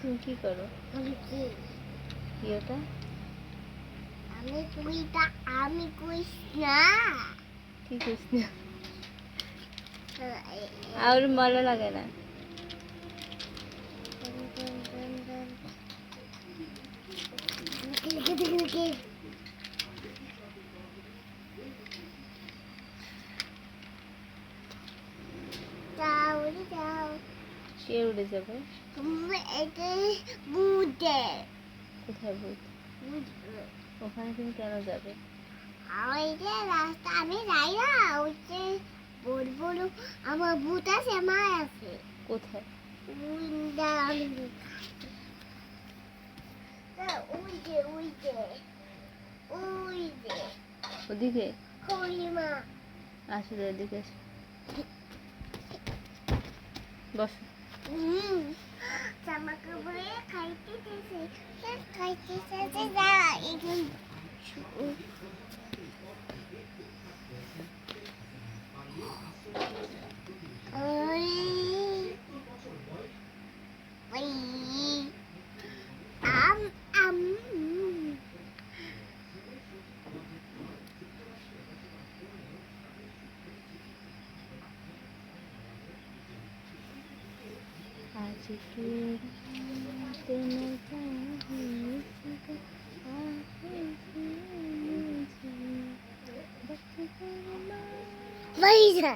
তুমি কি করো? আমি কি কি ওটা? আমি কইতা আমি কইস না কি কইস না? আর ভালো লাগে না। যাও যাও কে উড়ে যাবে? এটা বুঝে কোথায় ভূত? ওখানে তুমি কেন যাবে? ওই যে রাস্তা আমি যাই না ওই যে বড় বড় আমার ভূত আছে মা আছে কোথায়? ওই যে ওই যে ওই যে ওই যে ওদিকে? হরিমা আসলে এদিকে এসো। বসো। জামা কাপড়ে খাইতেছে খাইতেছে যা এখন আজকে ভাইজা